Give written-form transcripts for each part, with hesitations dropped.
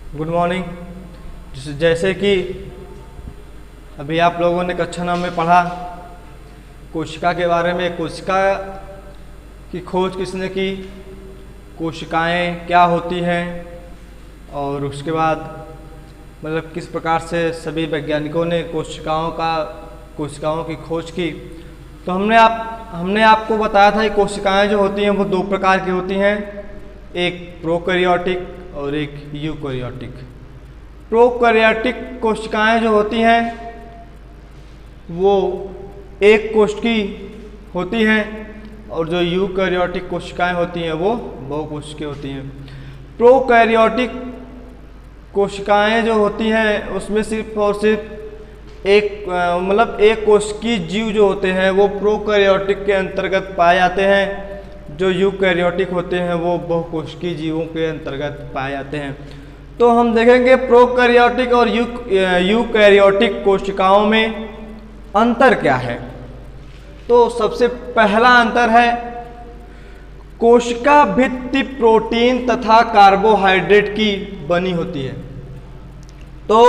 Good morning. जैसे कि अभी आप लोगों ने कक्षा 9 में पढ़ा कोशिका के बारे में। कोशिका की खोज किसने की, कोशिकाएं क्या होती हैं, और उसके बाद मतलब किस प्रकार से सभी वैज्ञानिकों ने कोशिकाओं की खोज की। तो हमने आपको बताया था कि कोशिकाएं जो होती हैं वो दो प्रकार की होती हैं, एक प्रोकैरियोटिक और एक यूकैरियोटिक। प्रोकैरियोटिक कोशिकाएं जो होती हैं वो एक कोश की होती हैं, और जो यूकैरियोटिक कोशिकाएं होती हैं वो बहुकोश की होती हैं। प्रोकैरियोटिक कोशिकाएं जो होती हैं उसमें सिर्फ और सिर्फ एक कोश की जीव जो होते हैं वो प्रोकैरियोटिक के अंतर्गत पाए जाते हैं। जो यूकैरियोटिक होते हैं वो बहुकोशिकीय जीवों के अंतर्गत पाए जाते हैं। तो हम देखेंगे प्रोकैरियोटिक और यूकैरियोटिक कोशिकाओं में अंतर क्या है। तो सबसे पहला अंतर है कोशिका भित्ति प्रोटीन तथा कार्बोहाइड्रेट की बनी होती है। तो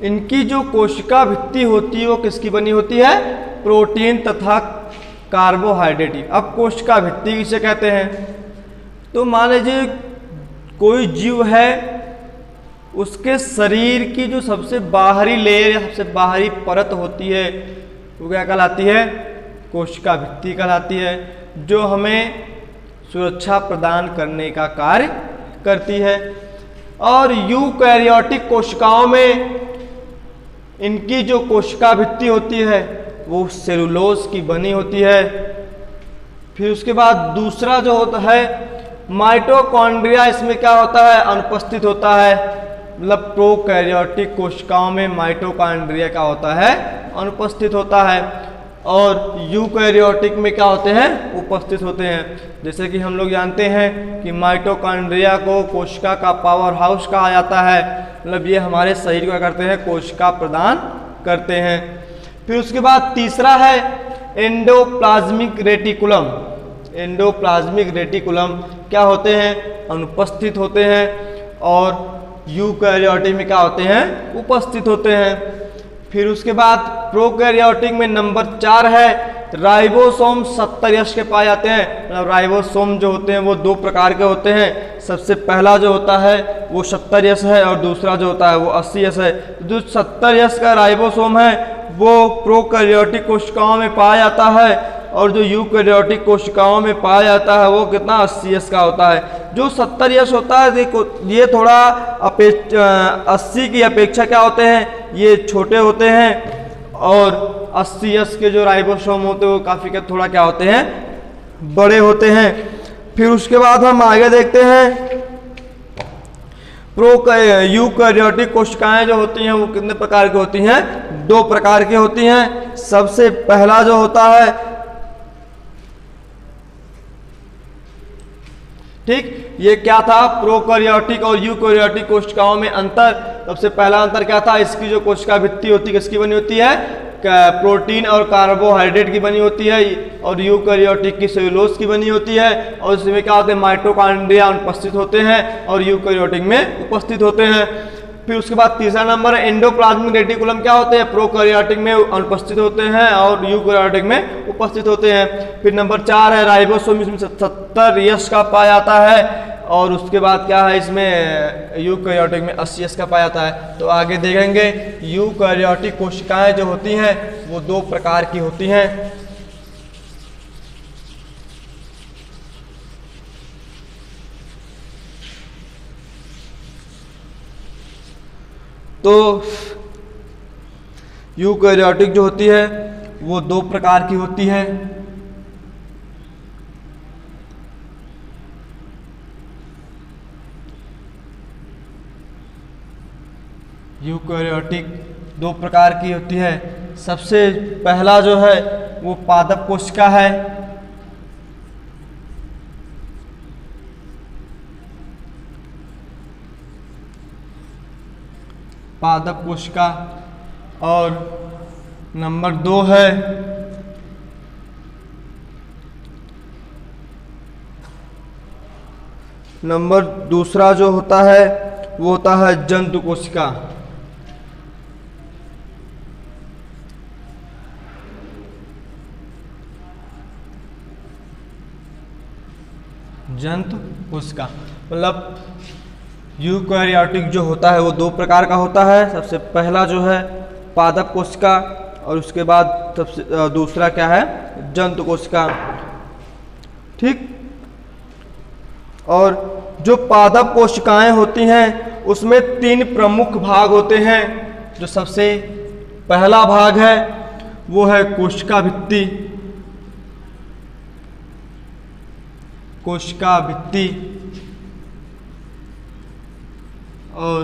इनकी जो कोशिका भित्ति होती है वो किसकी बनी होती है, प्रोटीन तथा कार्बोहाइड्रेट। अब कोशिका भित्ति किसे कहते हैं, तो मान लीजिए कोई जीव है, उसके शरीर की जो सबसे बाहरी लेयर या सबसे बाहरी परत होती है वो क्या कहलाती है, कोशिका भित्ति कहलाती है, जो हमें सुरक्षा प्रदान करने का कार्य करती है। और यूकैरियोटिक कोशिकाओं में इनकी जो कोशिका भित्ति होती है वो सेलुलोज की बनी होती है। फिर उसके बाद दूसरा जो होता है माइटोकॉन्ड्रिया, इसमें क्या होता है, अनुपस्थित होता है। मतलब प्रोकैरियोटिक कोशिकाओं में माइटोकॉन्ड्रिया क्या होता है, अनुपस्थित होता है, और यूकैरियोटिक में क्या होते हैं, उपस्थित होते हैं। जैसे कि हम लोग जानते हैं कि माइटोकॉन्ड्रिया को कोशिका का पावर हाउस कहा जाता है। मतलब ये हमारे शरीर को क्या करते हैं, कोशिका प्रदान करते हैं। फिर उसके बाद तीसरा है एंडोप्लाज्मिक रेटिकुलम। एंडोप्लाज्मिक रेटिकुलम क्या होते हैं, अनुपस्थित होते हैं, और यूकैरियोटिक में क्या होते हैं, उपस्थित होते हैं। फिर उसके बाद प्रोकैरियोटिक में नंबर 4 है राइबोसोम 70S के पाए जाते हैं। मतलब राइबोसोम जो होते हैं वो दो प्रकार के होते हैं। सबसे पहला जो होता है वो 70S है और दूसरा जो होता है वो 80S है। जो 70S का राइबोसोम है वो प्रोकैरियोटिक कोशिकाओं में पाया जाता है, और जो यूकैरियोटिक कोशिकाओं में पाया जाता है वो कितना, 80S का होता है। जो 70S होता है ये थोड़ा 80 की अपेक्षा क्या होते हैं, ये छोटे होते हैं, और 80S के जो राइबोसोम होते हैं वो काफ़ी थोड़ा क्या होते हैं, बड़े होते हैं। फिर उसके बाद हम आगे देखते हैं यूकैरियोटिक कोशिकाएं जो होती हैं वो कितने प्रकार की होती हैं, 2 प्रकार की होती हैं। सबसे पहला जो होता है, ठीक, ये क्या था, प्रोकैरियोटिक और यूकैरियोटिक कोशिकाओं में अंतर। सबसे पहला अंतर क्या था, इसकी जो कोशिका भित्ति होती है किसकी बनी होती है, प्रोटीन और कार्बोहाइड्रेट की बनी होती है, और यूकैरियोटिक की सेलुलोज की बनी होती है। और इसमें क्या होते हैं, माइटोकॉन्ड्रिया अनुपस्थित होते हैं और यूकैरियोटिक में उपस्थित होते हैं। फिर उसके बाद तीसरा नंबर है एंडोप्लाज्मिक रेटिकुलम। क्या होते हैं, प्रोकैरियोटिक में अनुपस्थित होते हैं और यूकैरियोटिक में उपस्थित होते हैं। फिर नंबर 4 है राइबोसोम, इसमें 70S का पाया जाता है, और उसके बाद क्या है, इसमें यूकैरियोटिक में 80S का पाया जाता है। तो आगे देखेंगे यूकैरियोटिक कोशिकाएं जो होती हैं वो 2 प्रकार की होती हैं। तो यूकैरियोटिक जो होती है वो 2 प्रकार की होती है। यूकैरियोटिक 2 प्रकार की होती है। सबसे पहला जो है वो पादप कोशिका है। पादप कोशिका, और नंबर 2 है नंबर दूसरा जो होता है वो होता है जंतु कोशिका। जंतु कोशिका मतलब यूकैरियोटिक जो होता है वो दो प्रकार का होता है। सबसे पहला जो है पादप कोशिका और उसके बाद सबसे दूसरा क्या है, जंतु कोशिका। ठीक। और जो पादप कोशिकाएं होती हैं उसमें 3 प्रमुख भाग होते हैं। जो सबसे पहला भाग है वो है कोशिका भित्ति। कोशिका भित्ति। और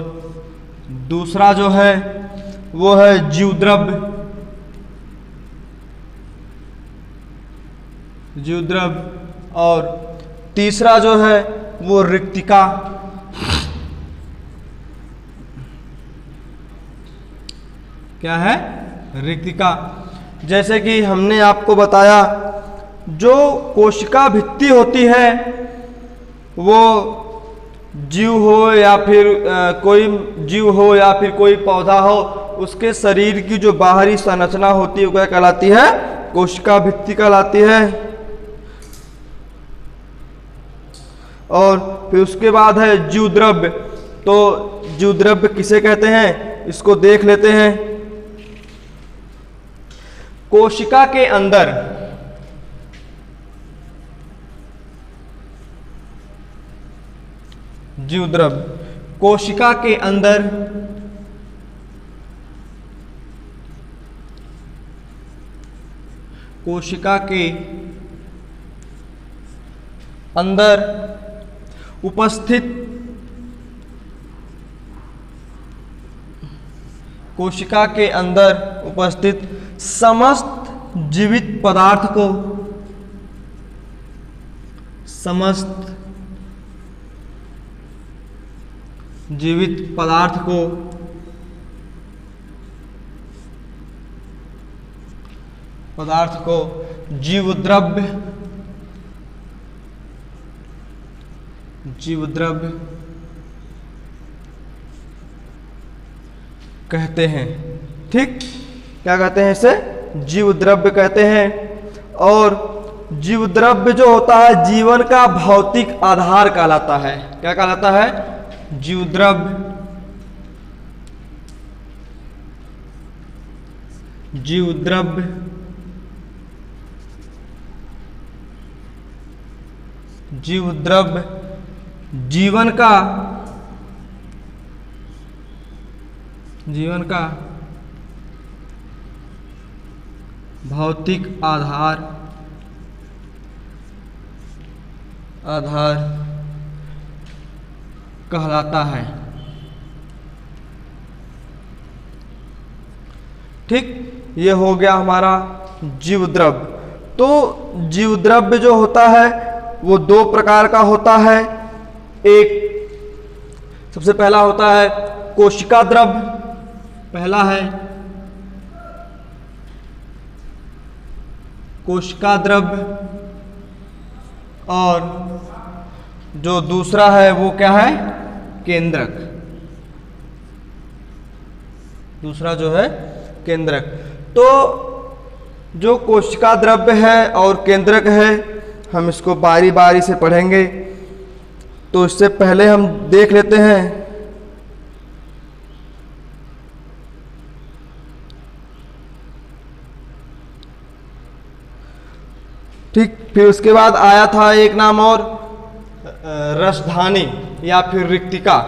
दूसरा जो है वो है जीवद्रव्य। जीवद्रव्य। और तीसरा जो है वो रिक्तिका। क्या है, रिक्तिका। जैसे कि हमने आपको बताया जो कोशिका भित्ति होती है वो जीव हो या फिर कोई जीव हो या फिर कोई पौधा हो, उसके शरीर की जो बाहरी संरचना होती है वो क्या कहलाती है, कोशिका भित्ति कहलाती है। और फिर उसके बाद है जीवद्रव्य। तो जीवद्रव्य किसे कहते हैं इसको देख लेते हैं। कोशिका के अंदर जीवद्रव्य, कोशिका के अंदर कोशिका के अंदर उपस्थित कोशिका के अंदर उपस्थित समस्त जीवित पदार्थ को, समस्त जीवित पदार्थ को जीवद्रव्य कहते हैं। ठीक, क्या कहते हैं इसे, जीवद्रव्य कहते हैं। और जीवद्रव्य जो होता है जीवन का भौतिक आधार कहलाता है। क्या कहलाता है, जीवद्रव्य। जीवद्रव्य जीवद्रव्य जीवन का भौतिक आधार कहलाता है। ठीक, ये हो गया हमारा जीवद्रव्य। तो जीवद्रव्य जो होता है वो 2 प्रकार का होता है। एक सबसे पहला होता है कोशिका द्रव्य। पहला है कोशिका द्रव्य और जो दूसरा है वो क्या है, केंद्रक। दूसरा जो है केंद्रक। तो जो कोशिका द्रव्य है और केंद्रक है हम इसको बारी बारी से पढ़ेंगे। तो इससे पहले हम देख लेते हैं ठीक। फिर उसके बाद आया था एक नाम और रसधानी या फिर रिक्तिका।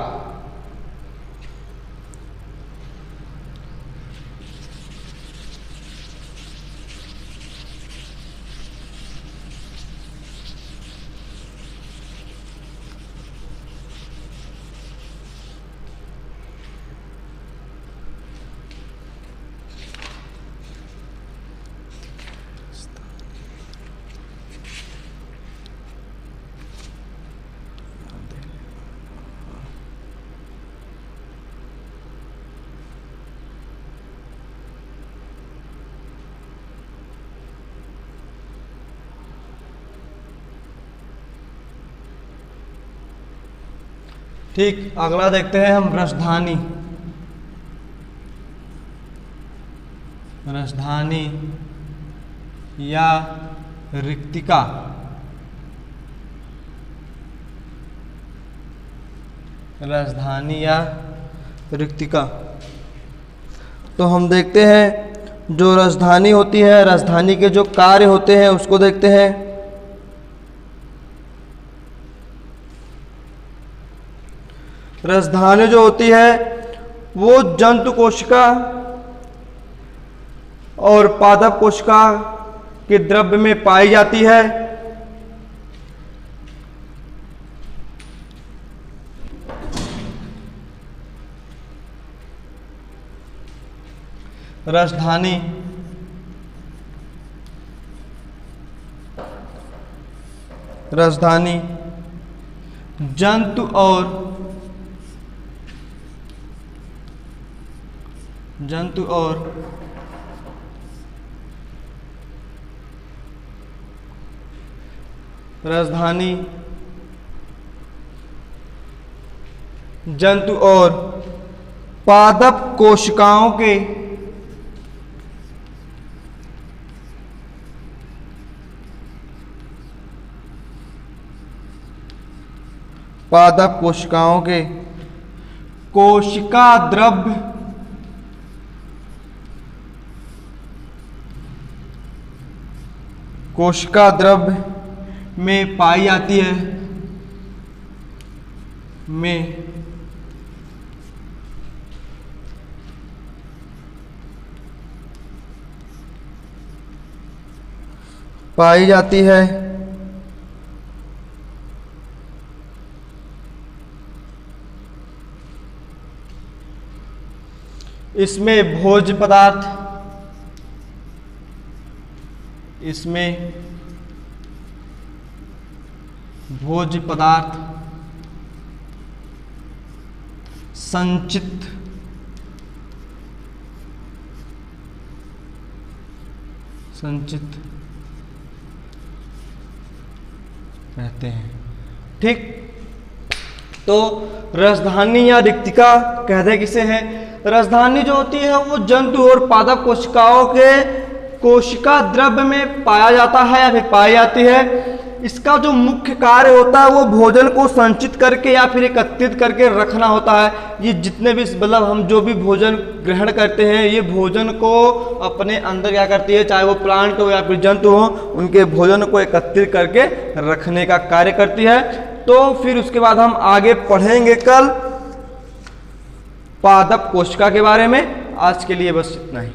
ठीक, अगला देखते हैं हम रसधानी। रसधानी या रिक्तिका। रसधानी या रिक्तिका। तो हम देखते हैं जो रसधानी होती है, रसधानी के जो कार्य होते हैं उसको देखते हैं। रसधानी जो होती है वो जंतु कोशिका और पादप कोशिका के द्रव्य में पाई जाती है। रसधानी रसधानी जंतु और रसधानी जंतु और पादप कोशिकाओं के कोशिका द्रव्य में पाई जाती है। इसमें भोज्य पदार्थ, संचित रहते हैं। ठीक, तो रसधानी या रिक्तिका कहते किसे हैं? रसधानी जो होती है वो जंतु और पादप कोशिकाओं के कोशिका द्रव्य में पाया जाता है या फिर पाई जाती है। इसका जो मुख्य कार्य होता है वो भोजन को संचित करके या फिर एकत्रित करके रखना होता है। ये जितने भी मतलब हम जो भी भोजन ग्रहण करते हैं ये भोजन को अपने अंदर क्या करती है, चाहे वो प्लांट हो या फिर जंतु हो, उनके भोजन को एकत्रित करके रखने का कार्य करती है। तो फिर उसके बाद हम आगे पढ़ेंगे कल पादप कोशिका के बारे में। आज के लिए बस इतना ही।